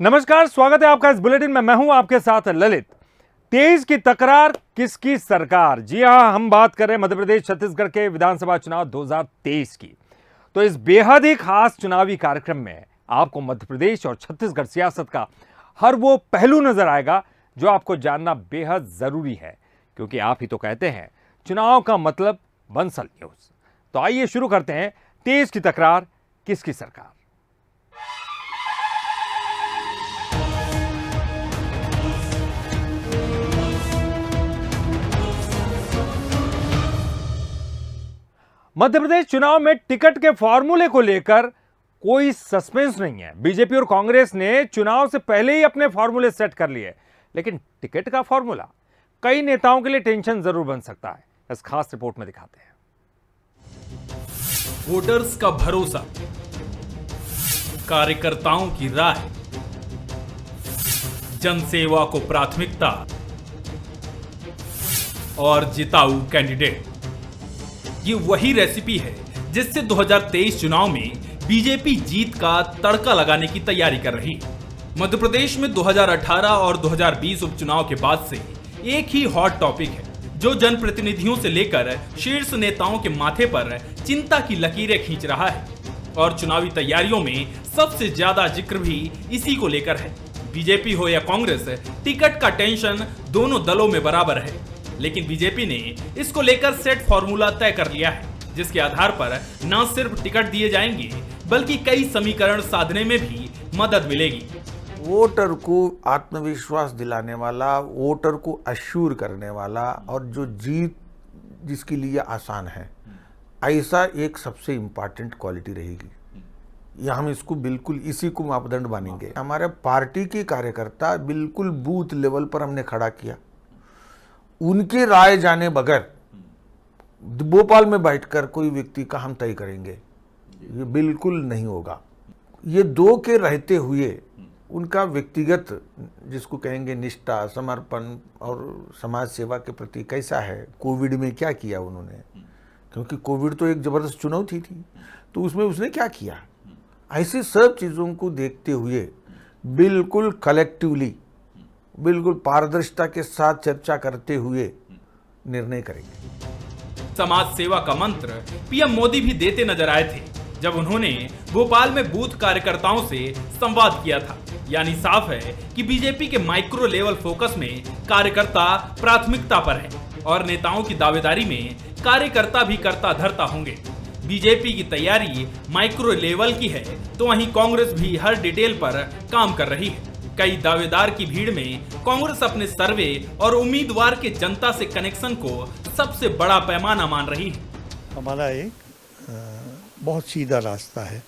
नमस्कार, स्वागत है आपका इस बुलेटिन में। मैं हूं आपके साथ ललित। 23 की तकरार किसकी सरकार। जी हां, हम बात कर रहे हैं मध्य प्रदेश छत्तीसगढ़ के विधानसभा चुनाव 2023 की। तो इस बेहद ही खास चुनावी कार्यक्रम में आपको मध्य प्रदेश और छत्तीसगढ़ सियासत का हर वो पहलू नजर आएगा जो आपको जानना बेहद जरूरी है, क्योंकि आप ही तो कहते हैं चुनाव का मतलब बंसल न्यूज। तो आइए शुरू करते हैं 23 की तकरार किसकी सरकार। मध्य प्रदेश चुनाव में टिकट के फॉर्मूले को लेकर कोई सस्पेंस नहीं है। बीजेपी और कांग्रेस ने चुनाव से पहले ही अपने फॉर्मूले सेट कर लिए, लेकिन टिकट का फॉर्मूला कई नेताओं के लिए टेंशन जरूर बन सकता है। इस खास रिपोर्ट में दिखाते हैं। वोटर्स का भरोसा, कार्यकर्ताओं की राय, जनसेवा को प्राथमिकता और जिताऊ कैंडिडेट, ये वही रेसिपी है जिससे 2023 चुनाव में बीजेपी जीत का तड़का लगाने की तैयारी कर रही है। मध्य प्रदेश में 2018 और 2020 उपचुनाव के बाद से एक ही हॉट टॉपिक है जो जनप्रतिनिधियों से लेकर शीर्ष नेताओं के माथे पर चिंता की लकीरें खींच रहा है, और चुनावी तैयारियों में सबसे ज्यादा जिक्र भी इसी को लेकर है। बीजेपी हो या कांग्रेस, टिकट का टेंशन दोनों दलों में बराबर है, लेकिन बीजेपी ने इसको लेकर सेट फॉर्मूला तय कर लिया है, जिसके आधार पर न सिर्फ टिकट दिए जाएंगे बल्कि कई समीकरण साधने में भी मदद मिलेगी। वोटर को आत्मविश्वास दिलाने वाला, वोटर को अश्योर करने वाला और जो जीत जिसके लिए आसान है, ऐसा एक सबसे इम्पॉर्टेंट क्वालिटी रहेगी। या हम इसको बिल्कुल इसी को मापदंड मानेंगे। हमारे पार्टी के कार्यकर्ता बिल्कुल बूथ लेवल पर हमने खड़ा किया, उनकी राय जाने बगैर भोपाल में बैठकर कोई व्यक्ति का हम तय करेंगे, ये बिल्कुल नहीं होगा। ये दो के रहते हुए उनका व्यक्तिगत, जिसको कहेंगे निष्ठा, समर्पण और समाज सेवा के प्रति कैसा है, कोविड में क्या किया उन्होंने, क्योंकि कोविड तो एक जबरदस्त चुनौती थी, तो उसमें उसने क्या किया, ऐसी सब चीज़ों को देखते हुए बिल्कुल कलेक्टिवली, बिल्कुल पारदर्शिता के साथ चर्चा करते हुए निर्णय करेंगे। समाज सेवा का मंत्र पीएम मोदी भी देते नजर आए थे जब उन्होंने भोपाल में बूथ कार्यकर्ताओं से संवाद किया था। यानी साफ है कि बीजेपी के माइक्रो लेवल फोकस में कार्यकर्ता प्राथमिकता पर है, और नेताओं की दावेदारी में कार्यकर्ता भी कर्ता धर्ता होंगे। बीजेपी की तैयारी माइक्रो लेवल की है, तो वहीं कांग्रेस भी हर डिटेल पर काम कर रही है। कई दावेदार की भीड़ में कांग्रेस अपने सर्वे और उम्मीदवार के जनता से कनेक्शन को सबसे बड़ा पैमाना मान रही है। हमारा एक बहुत सीधा रास्ता है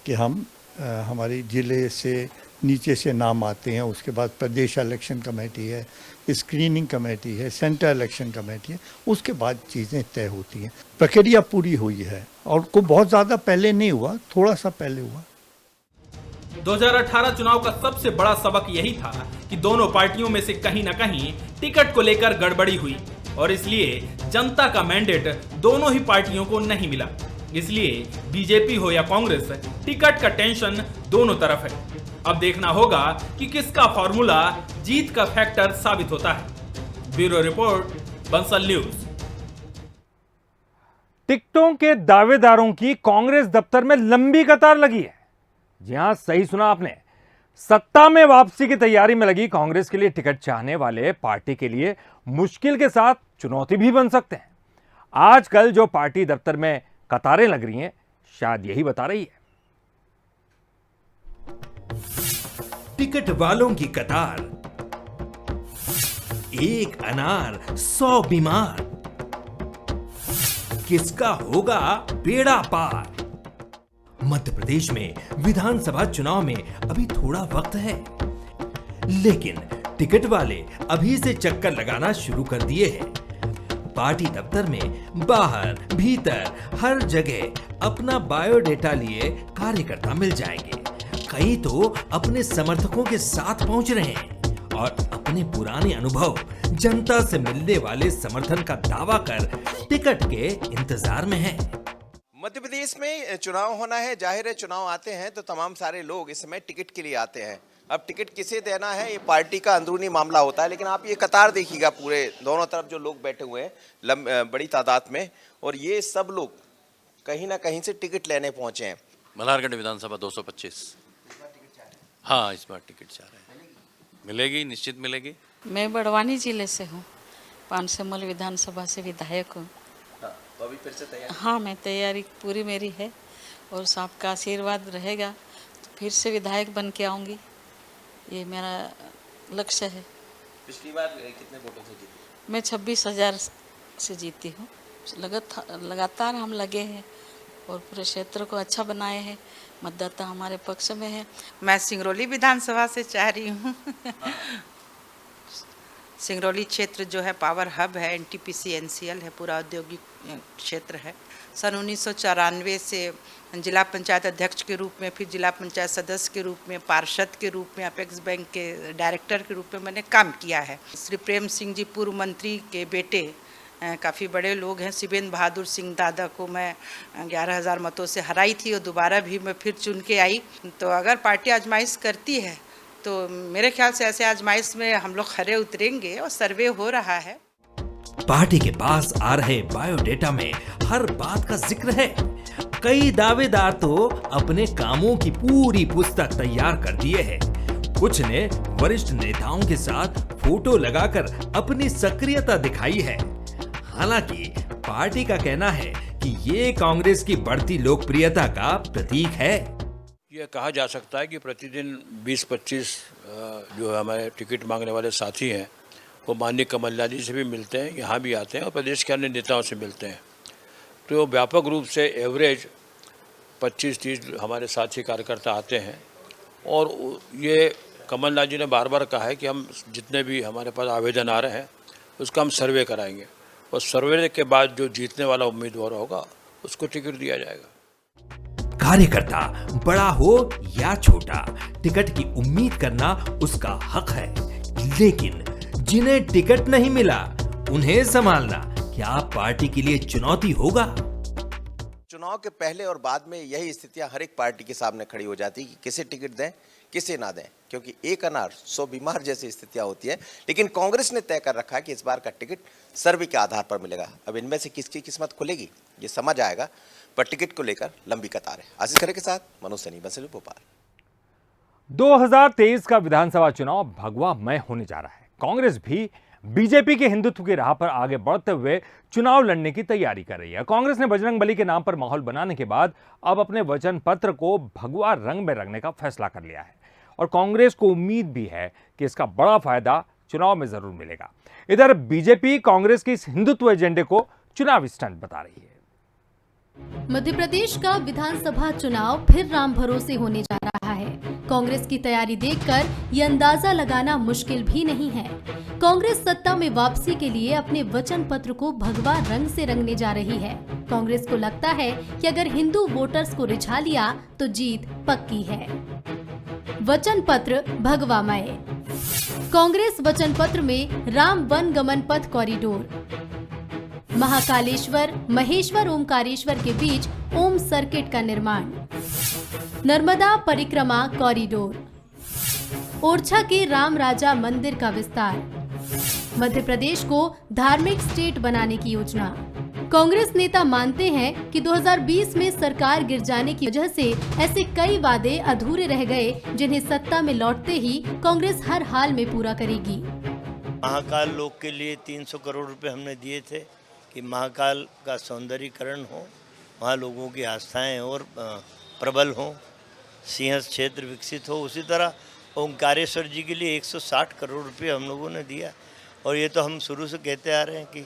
कि हम हमारे जिले से नीचे से नाम आते हैं, उसके बाद प्रदेश इलेक्शन कमेटी है, स्क्रीनिंग कमेटी है, सेंट्रल इलेक्शन कमेटी है, उसके बाद चीज़ें तय होती हैं। प्रक्रिया पूरी हुई है और को बहुत ज़्यादा पहले नहीं हुआ, थोड़ा सा पहले हुआ। 2018 चुनाव का सबसे बड़ा सबक यही था कि दोनों पार्टियों में से कहीं न कहीं टिकट को लेकर गड़बड़ी हुई, और इसलिए जनता का मैंडेट दोनों ही पार्टियों को नहीं मिला। इसलिए बीजेपी हो या कांग्रेस, टिकट का टेंशन दोनों तरफ है। अब देखना होगा कि किसका फॉर्मूला जीत का फैक्टर साबित होता है। Bureau report, Bansal news. टिकटों के दावेदारों की कांग्रेस दफ्तर में लंबी कतार लगी है। जी हां, सही सुना आपने। सत्ता में वापसी की तैयारी में लगी कांग्रेस के लिए टिकट चाहने वाले पार्टी के लिए मुश्किल के साथ चुनौती भी बन सकते हैं। आजकल जो पार्टी दफ्तर में कतारें लग रही हैं, शायद यही बता रही है। टिकट वालों की कतार, एक अनार 100 बीमार, किसका होगा बेड़ा पार। मध्य प्रदेश में विधानसभा चुनाव में अभी थोड़ा वक्त है, लेकिन टिकट वाले अभी से चक्कर लगाना शुरू कर दिए हैं। पार्टी दफ्तर में बाहर भीतर हर जगह अपना बायोडेटा लिए कार्यकर्ता मिल जाएंगे। कई तो अपने समर्थकों के साथ पहुंच रहे हैं और अपने पुराने अनुभव, जनता से मिलने वाले समर्थन का दावा कर टिकट के इंतजार में हैं। मध्य प्रदेश में चुनाव होना है, जाहिर है चुनाव आते हैं तो तमाम सारे लोग इस समय टिकट के लिए आते हैं। अब टिकट किसे देना है ये पार्टी का अंदरूनी मामला होता है, लेकिन आप ये कतार देखिएगा, पूरे दोनों तरफ जो लोग बैठे हुए हैं बड़ी तादाद में, और ये सब लोग कहीं ना कहीं से टिकट लेने पहुंचे हैं। मल्हारगढ़ विधानसभा 225। हाँ, इस बार टिकट चाह रहे हैं। मिलेगी, निश्चित मिलेगी। मैं बड़वानी जिले से हूँ, पानसेमल विधानसभा से विधायक हूँ। तो अभी फिर से तैयार? हाँ, मैं तैयारी पूरी मेरी है और सबका आशीर्वाद रहेगा तो फिर से विधायक बन के आऊँगी, ये मेरा लक्ष्य है। पिछली बार कितने वोटों से जीती? मैं 26,000 से जीती हूँ। लगातार हम लगे हैं और पूरे क्षेत्र को अच्छा बनाए हैं, मतदाता हमारे पक्ष में है। मैं सिंगरौली विधानसभा से चाह रही हूँ। सिंगरौली क्षेत्र जो है पावर हब है, एनटीपीसी एनसीएल है, पूरा औद्योगिक क्षेत्र है। सन 1994 से जिला पंचायत अध्यक्ष के रूप में, फिर जिला पंचायत सदस्य के रूप में, पार्षद के रूप में, अपेक्स बैंक के डायरेक्टर के रूप में मैंने काम किया है। श्री प्रेम सिंह जी पूर्व मंत्री के बेटे काफ़ी बड़े लोग हैं। शिवेंद्र बहादुर सिंह दादा को मैं 11,000 मतों से हराई थी और दोबारा भी मैं फिर चुन के आई। तो अगर पार्टी आजमाइश करती है तो मेरे ख्याल से ऐसे आजमाइश में हम लोग खरे उतरेंगे और सर्वे हो रहा है। पार्टी के पास आ रहे बायोडेटा में हर बात का जिक्र है। कई दावेदार तो अपने कामों की पूरी पुस्तक तैयार कर दिए हैं। कुछ ने वरिष्ठ नेताओं के साथ फोटो लगाकर अपनी सक्रियता दिखाई है। हालांकि पार्टी का कहना है कि ये कांग्रेस की बढ़ती लोकप्रियता का प्रतीक है। यह कहा जा सकता है कि प्रतिदिन 20-25 जो हमारे टिकट मांगने वाले साथी हैं वो माननीय कमलनाथ जी से भी मिलते हैं, यहाँ भी आते हैं और प्रदेश के अन्य नेताओं से मिलते हैं। तो व्यापक रूप से एवरेज 25-30 हमारे साथी कार्यकर्ता आते हैं और ये कमलनाथ जी ने बार बार कहा है कि हम जितने भी हमारे पास आवेदन आ रहे हैं उसका हम सर्वे कराएंगे और सर्वे के बाद जो जीतने वाला उम्मीदवार होगा उसको टिकट दिया जाएगा। कार्यकर्ता बड़ा हो या छोटा, टिकट की उम्मीद करना उसका हक है, लेकिन जिन्हें टिकट नहीं मिला उन्हें संभालना क्या पार्टी के लिए चुनौती होगा? चुनाव के पहले और बाद में यही स्थितियां हर एक पार्टी के सामने खड़ी हो जाती कि किसे टिकट दें किसे ना दें, क्योंकि एक अनार 100 बीमार जैसी स्थितियां होती है। लेकिन कांग्रेस ने तय कर रखा है कि इस बार का टिकट सर्वे के आधार पर मिलेगा। अब इनमें से किसकी किस्मत खुलेगी ये समझ आएगा, पर टिकट को लेकर लंबी कतार है। आशीष खरे के साथ मनोज सैनी, बंसली, भोपाल। 2023 का विधानसभा चुनाव भगवामय होने जा रहा है। कांग्रेस भी बीजेपी के हिंदुत्व की राह पर आगे बढ़ते हुए चुनाव लड़ने की तैयारी कर रही है। कांग्रेस ने बजरंगबली के नाम पर माहौल बनाने के बाद अब अपने वचन पत्र को भगवा रंग में रंगने का फैसला कर लिया है और कांग्रेस को उम्मीद भी है कि इसका बड़ा फायदा चुनाव में जरूर मिलेगा। इधर बीजेपी कांग्रेस के इस हिंदुत्व एजेंडे को चुनावी स्टंट बता रही है। मध्य प्रदेश का विधानसभा चुनाव फिर राम भरोसे होने जा रहा है। कांग्रेस की तैयारी देखकर ये अंदाजा लगाना मुश्किल भी नहीं है। कांग्रेस सत्ता में वापसी के लिए अपने वचन पत्र को भगवा रंग से रंगने जा रही है। कांग्रेस को लगता है कि अगर हिंदू वोटर्स को रिझा लिया तो जीत पक्की है। वचन पत्र भगवामय। कांग्रेस वचन पत्र में राम वन गमन पथ कॉरिडोर, महाकालेश्वर महेश्वर ओमकारेश्वर के बीच ओम सर्किट का निर्माण, नर्मदा परिक्रमा कॉरिडोर, ओरछा के राम राजा मंदिर का विस्तार, मध्य प्रदेश को धार्मिक स्टेट बनाने की योजना। कांग्रेस नेता मानते हैं कि 2020 में सरकार गिर जाने की वजह से ऐसे कई वादे अधूरे रह गए जिन्हें सत्ता में लौटते ही कांग्रेस हर हाल में पूरा करेगी। महाकाल लोक के लिए 300 करोड़ रुपए हमने दिए थे कि महाकाल का सौंदर्यीकरण हो, वहाँ लोगों की आस्थाएं और प्रबल हों, सिंहस्थ क्षेत्र विकसित हो। उसी तरह ओंकारेश्वर जी के लिए 160 करोड़ रुपए हम लोगों ने दिया और ये तो हम शुरू से कहते आ रहे हैं कि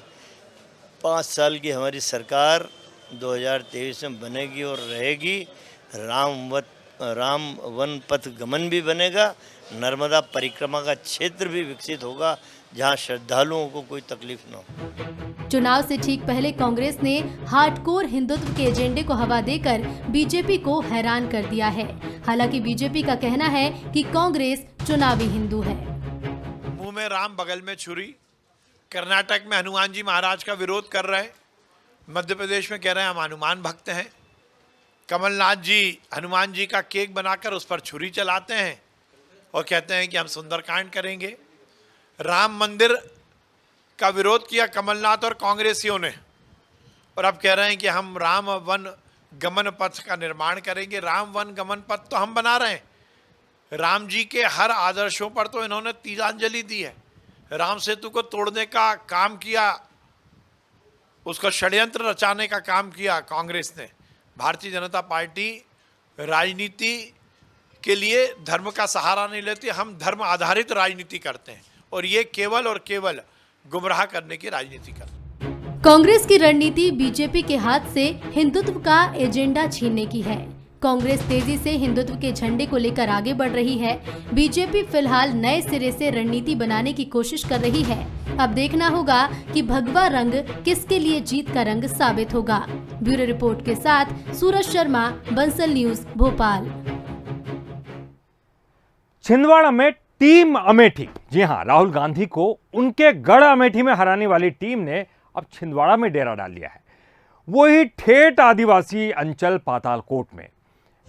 5 साल की हमारी सरकार 2023 में बनेगी और रहेगी। राम वन पथ गमन भी बनेगा, नर्मदा परिक्रमा का क्षेत्र भी विकसित होगा जहां श्रद्धालुओं को कोई तकलीफ न हो। चुनाव से ठीक पहले कांग्रेस ने हार्डकोर हिंदुत्व के एजेंडे को हवा देकर बीजेपी को हैरान कर दिया है। हालांकि बीजेपी का कहना है कि कांग्रेस चुनावी हिंदू है। मुंह में राम बगल में छुरी, कर्नाटक में हनुमान जी महाराज का विरोध कर रहे हैं, मध्य प्रदेश में कह रहे हैं हम हनुमान भक्त हैं, कमलनाथ जी हनुमान जी का केक बनाकर उस पर छुरी चलाते हैं और कहते हैं कि हम सुंदरकांड करेंगे। राम मंदिर का विरोध किया कमलनाथ और कांग्रेसियों ने, और अब कह रहे हैं कि हम राम वन गमन पथ का निर्माण करेंगे। राम वन गमन पथ तो हम बना रहे हैं। राम जी के हर आदर्शों पर तो इन्होंने तिलांजलि दी है। राम सेतु को तोड़ने का काम किया, उसका षड्यंत्र रचाने का काम किया कांग्रेस ने। भारतीय जनता पार्टी राजनीति के लिए धर्म का सहारा नहीं लेती, हम धर्म आधारित राजनीति करते हैं, और ये केवल और केवल गुमराह करने की राजनीति करते हैं। कांग्रेस की रणनीति बीजेपी के हाथ से हिंदुत्व का एजेंडा छीनने की है। कांग्रेस तेजी से हिंदुत्व के झंडे को लेकर आगे बढ़ रही है। बीजेपी फिलहाल नए सिरे से रणनीति बनाने की कोशिश कर रही है। अब देखना होगा कि भगवा रंग किसके लिए जीत का रंग साबित होगा। ब्यूरो रिपोर्ट के साथ सूरज शर्मा, बंसल न्यूज, भोपाल। छिंदवाड़ा में टीम अमेठी, जी हां, राहुल गांधी को उनके गढ़ अमेठी में हराने वाली टीम ने अब छिंदवाड़ा में डेरा डाल लिया है, वही ठेठ आदिवासी अंचल पातालकोट में।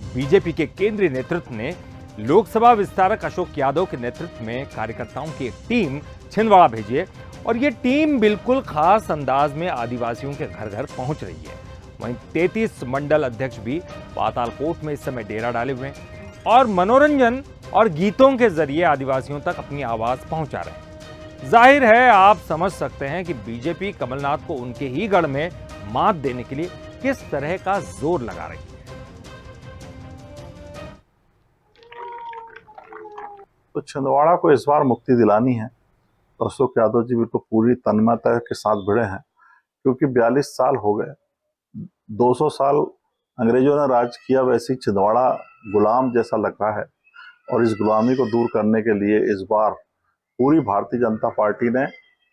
बीजेपी के केंद्रीय नेतृत्व ने लोकसभा विस्तारक अशोक यादव के नेतृत्व में कार्यकर्ताओं की एक टीम छिंदवाड़ा भेजी है, और ये टीम बिल्कुल खास अंदाज में आदिवासियों के घर घर पहुंच रही है। वहीं 33 मंडल अध्यक्ष भी पातालकोट में इस समय डेरा डाले हुए हैं और मनोरंजन और गीतों के जरिए आदिवासियों तक अपनी आवाज पहुंचा रहे हैं। जाहिर है, आप समझ सकते हैं कि बीजेपी कमलनाथ को उनके ही गढ़ में मात देने के लिए किस तरह का जोर लगा रही है। तो छिंदवाड़ा को इस बार मुक्ति दिलानी है, तो अशोक यादव जी भी तो पूरी तन्मयता के साथ भिड़े हैं, क्योंकि 42 साल हो गए, 200 साल अंग्रेजों ने राज किया, वैसे ही छिंदवाड़ा गुलाम जैसा लग रहा है। और इस गुलामी को दूर करने के लिए इस बार पूरी भारतीय जनता पार्टी ने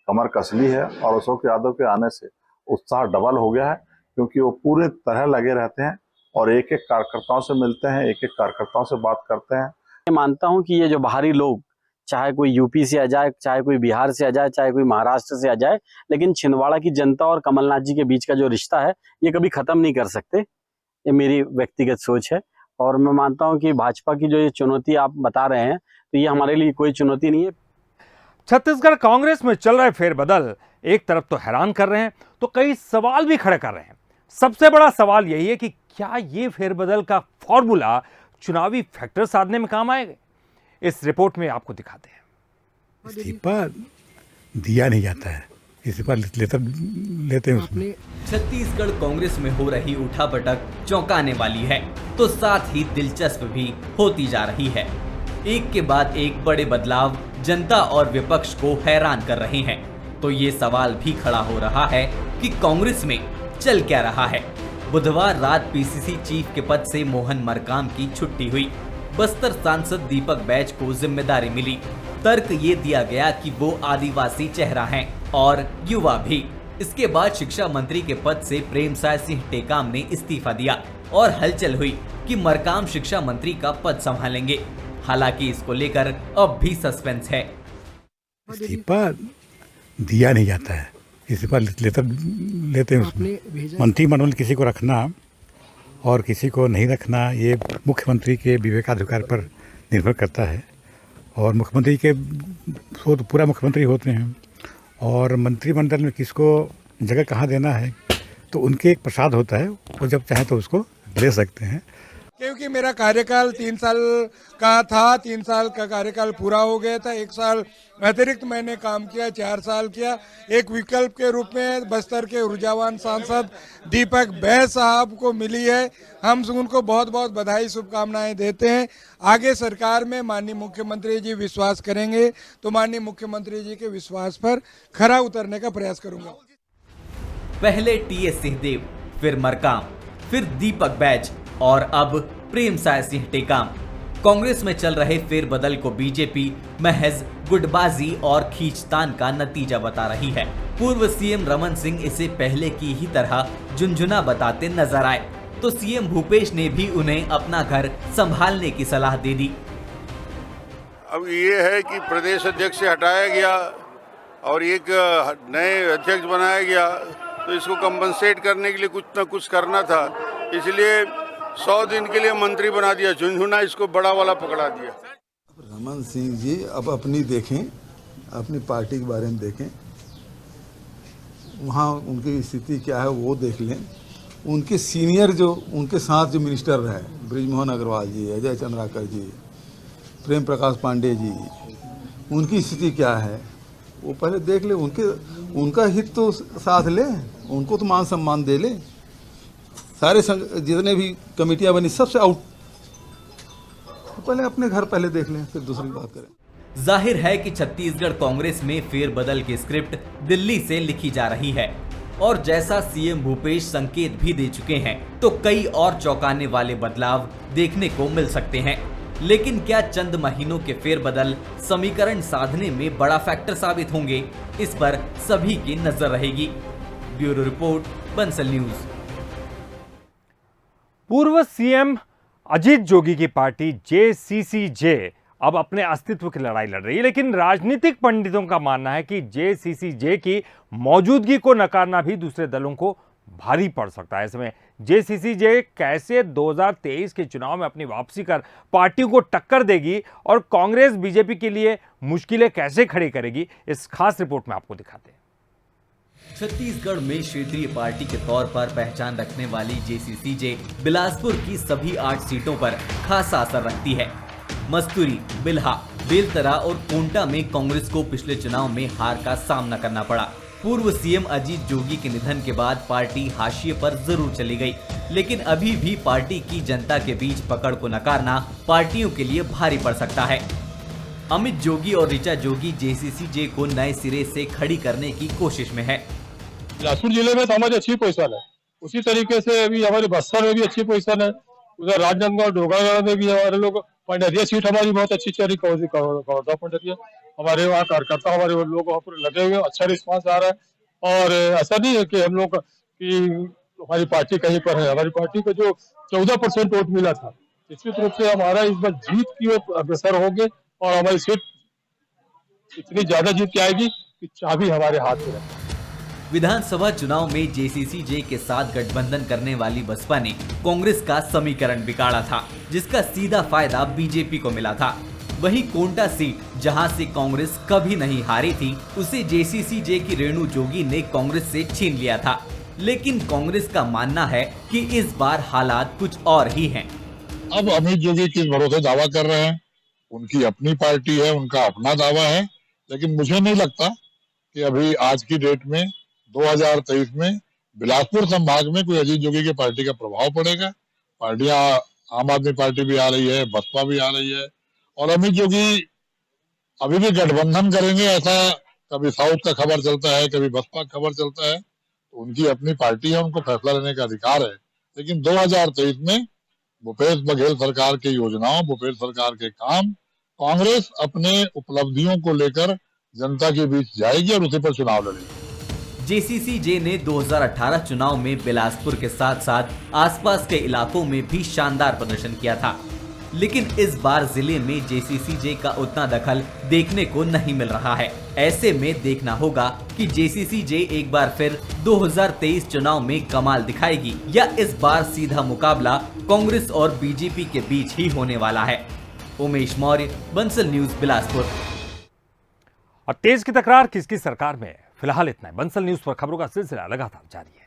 कमर कस ली है, और अशोक यादव के आने से उत्साह डबल हो गया है, क्योंकि वो पूरी तरह लगे रहते हैं और एक एक कार्यकर्ताओं से मिलते हैं, एक एक कार्यकर्ताओं से बात करते हैं। मैं मानता हूं कि ये जो बाहरी लोग, चाहे कोई यूपी से आ जाए, चाहे कोई बिहार से आ जाए, चाहे कोई महाराष्ट्र से आ जाए, लेकिन छिंदवाड़ा की जनता और कमलनाथ जी के बीच का जो रिश्ता है ये कभी खत्म नहीं कर सकते। ये मेरी व्यक्तिगत सोच है, और मैं मानता हूं कि भाजपा की जो ये चुनौती आप बता रहे हैं, तो ये हमारे लिए कोई चुनौती नहीं है। छत्तीसगढ़ कांग्रेस में चल रहे फेरबदल एक तरफ तो हैरान कर रहे हैं, तो कई सवाल भी खड़े कर रहे हैं। सबसे बड़ा सवाल यही है कि क्या ये फेरबदल का फॉर्मूला चुनावी फैक्टर साधने में काम आएगा? इस रिपोर्ट में आपको दिखाते हैं। इस्तीफा दिया नहीं जाता है, इस्तीफा लेते हैं उसमें। छत्तीसगढ़ कांग्रेस में हो रही उठापटक चौंकाने वाली है, तो साथ ही दिलचस्प भी होती जा रही है। एक के बाद एक बड़े बदलाव जनता और विपक्ष को हैरान कर रहे हैं। तो ये सवाल भी खड़ा हो रहा है कि कांग्रेस में चल क्या रहा है। बुधवार रात पीसीसी चीफ के पद से मोहन मरकाम की छुट्टी हुई। बस्तर सांसद दीपक बैज को जिम्मेदारी मिली। तर्क ये दिया गया कि वो आदिवासी चेहरा हैं और युवा भी। इसके बाद शिक्षा मंत्री के पद से प्रेमसाय सिंह टेकाम ने इस्तीफा दिया और हलचल हुई कि मरकाम शिक्षा मंत्री का पद संभालेंगे। हालांकि इसको लेकर अब भी सस्पेंस है। इस्तीफा दिया नहीं जाता है, इस्तीफा लेते हैं उसमें। मंत्रिमंडल किसी को रखना और किसी को नहीं रखना ये मुख्यमंत्री के विवेकाधिकार पर निर्भर करता है, और मुख्यमंत्री के तो पूरा मुख्यमंत्री होते हैं, और मंत्रिमंडल में किसको जगह कहाँ देना है तो उनके एक प्रसाद होता है, वो जब चाहे तो उसको ले सकते हैं। क्योंकि मेरा कार्यकाल 3 साल का था, 3 साल का कार्यकाल पूरा हो गया था, 1 साल अतिरिक्त मैंने काम किया, 4 साल किया। एक विकल्प के रूप में बस्तर के ऊर्जावान सांसद दीपक बैज साहब को मिली है। हम उनको बहुत बहुत बधाई, शुभकामनाएं देते हैं। आगे सरकार में माननीय मुख्यमंत्री जी विश्वास करेंगे तो माननीय मुख्यमंत्री जी के विश्वास पर खरा उतरने का प्रयास करूंगा। पहले टीएस सिंहदेव, फिर मरकाम, फिर दीपक बैज और अब प्रेमसाय सिंह टेकाम। कांग्रेस में चल रहे फेरबदल को बीजेपी महज गुटबाजी और खींचतान का नतीजा बता रही है। पूर्व सीएम रमन सिंह इसे पहले की ही तरह झुनझुना बताते नजर आए, तो सीएम भूपेश ने भी उन्हें अपना घर संभालने की सलाह दे दी। अब ये है कि प्रदेश अध्यक्ष से हटाया गया और एक नए अध्यक्ष बनाया गया, तो इसको कंपनसेट करने के लिए कुछ न कुछ करना था, इसलिए 100 दिन के लिए मंत्री बना दिया। झुनझुना इसको बड़ा वाला पकड़ा दिया। रमन सिंह जी अब अपनी देखें, अपनी पार्टी के बारे में देखें, वहाँ उनकी स्थिति क्या है वो देख लें। उनके सीनियर जो उनके साथ जो मिनिस्टर रहे, बृजमोहन अग्रवाल जी, अजय चंद्राकर जी, प्रेम प्रकाश पांडे जी, उनकी स्थिति क्या है वो पहले देख ले। उनका हित तो साथ ले, उनको तो मान सम्मान दे ले। सारे जितने भी कमेटियां बनी सबसे आउट, तो पहले अपने घर पहले देख लें, फिर दूसरी बात करें। जाहिर है कि छत्तीसगढ़ कांग्रेस में फेरबदल की स्क्रिप्ट दिल्ली से लिखी जा रही है और जैसा सीएम भूपेश संकेत भी दे चुके हैं तो कई और चौंकाने वाले बदलाव देखने को मिल सकते हैं। लेकिन क्या चंद महीनों के फेरबदल समीकरण साधने में बड़ा फैक्टर साबित होंगे, इस पर सभी की नजर रहेगी। Bureau report, Bansal news. पूर्व सीएम अजीत जोगी की पार्टी जेसीसीजे अब अपने अस्तित्व की लड़ाई लड़ रही है, लेकिन राजनीतिक पंडितों का मानना है कि जेसीसीजे की मौजूदगी को नकारना भी दूसरे दलों को भारी पड़ सकता है। इसमें जेसीसीजे कैसे 2023 के चुनाव में अपनी वापसी कर पार्टियों को टक्कर देगी और कांग्रेस बीजेपी के लिए मुश्किलें कैसे खड़ी करेगी, इस खास रिपोर्ट में आपको दिखाते हैं। छत्तीसगढ़ में क्षेत्रीय पार्टी के तौर पर पहचान रखने वाली जेसीसीजे बिलासपुर की सभी 8 सीटों पर खासा असर रखती है। मस्तूरी, बिल्हा, बेलतरा और कोंटा में कांग्रेस को पिछले चुनाव में हार का सामना करना पड़ा। पूर्व सीएम अजीत जोगी के निधन के बाद पार्टी हाशिए पर जरूर चली गई, लेकिन अभी भी पार्टी की जनता के बीच पकड़ को नकारना पार्टियों के लिए भारी पड़ सकता है। अमित जोगी और ऋचा जोगी जेसीसीजे को नए सिरे से खड़ी करने की कोशिश में है। बिलासपुर जिले में तो हमारी अच्छी पोजीशन है, उसी तरीके से अभी हमारे बस्तर में भी अच्छी पोजीशन है, उधर राजनांदगांव डोगरागढ़ में भी हमारे लोग, पंडरिया सीट हमारी बहुत अच्छी चली, कवर्धा पंडरिया हमारे वहाँ कार्यकर्ता हमारे लोग वहाँ पर लगे हुए, अच्छा रिस्पांस आ रहा है। और ऐसा नहीं है कि हम लोग की हमारी पार्टी कहीं पर है, हमारी पार्टी को जो 14% वोट मिला था, निश्चित रूप से हमारा इस बार जीत की ओर अग्रसर होंगे और हमारी सीट इतनी ज्यादा जीत के आएगी कि चाबी हमारे हाथ में है। विधानसभा चुनाव में जेसीसीजे के साथ गठबंधन करने वाली बसपा ने कांग्रेस का समीकरण बिगाड़ा था, जिसका सीधा फायदा बीजेपी को मिला था। वहीं कोंटा सीट, जहां से कांग्रेस कभी नहीं हारी थी, उसे जेसीसीजे की रेणु जोगी ने कांग्रेस से छीन लिया था। लेकिन कांग्रेस का मानना है कि इस बार हालात कुछ और ही हैं। अब अमित जोगी किस भरोसे दावा कर रहे हैं, उनकी अपनी पार्टी है, उनका अपना दावा है, लेकिन मुझे नहीं लगता कि अभी आज की डेट में 2023 में बिलासपुर संभाग में कोई अजीत जोगी की पार्टी का प्रभाव पड़ेगा। पार्टियां, आम आदमी पार्टी भी आ रही है, बसपा भी आ रही है, और अमित जोगी अभी भी गठबंधन करेंगे ऐसा कभी साउथ का खबर चलता है, कभी बसपा का खबर चलता है। तो उनकी अपनी पार्टी है, उनको फैसला लेने का अधिकार है। लेकिन 2023 में भूपेश बघेल सरकार की योजनाओं, भूपेश सरकार के काम, कांग्रेस अपने उपलब्धियों को लेकर जनता के बीच जाएगी और उसी पर चुनाव लड़ेगी। जेसीसीजे ने 2018 चुनाव में बिलासपुर के साथ साथ आसपास के इलाकों में भी शानदार प्रदर्शन किया था, लेकिन इस बार जिले में जेसीसीजे का उतना दखल देखने को नहीं मिल रहा है। ऐसे में देखना होगा कि जेसीसीजे एक बार फिर 2023 चुनाव में कमाल दिखाएगी या इस बार सीधा मुकाबला कांग्रेस और बीजेपी के बीच ही होने वाला है। उमेश मौर्य, बंसल न्यूज, बिलासपुर। और तेज की तकरार किसकी सरकार में है, फिलहाल इतना है। बंसल न्यूज पर खबरों का सिलसिला लगातार जारी है।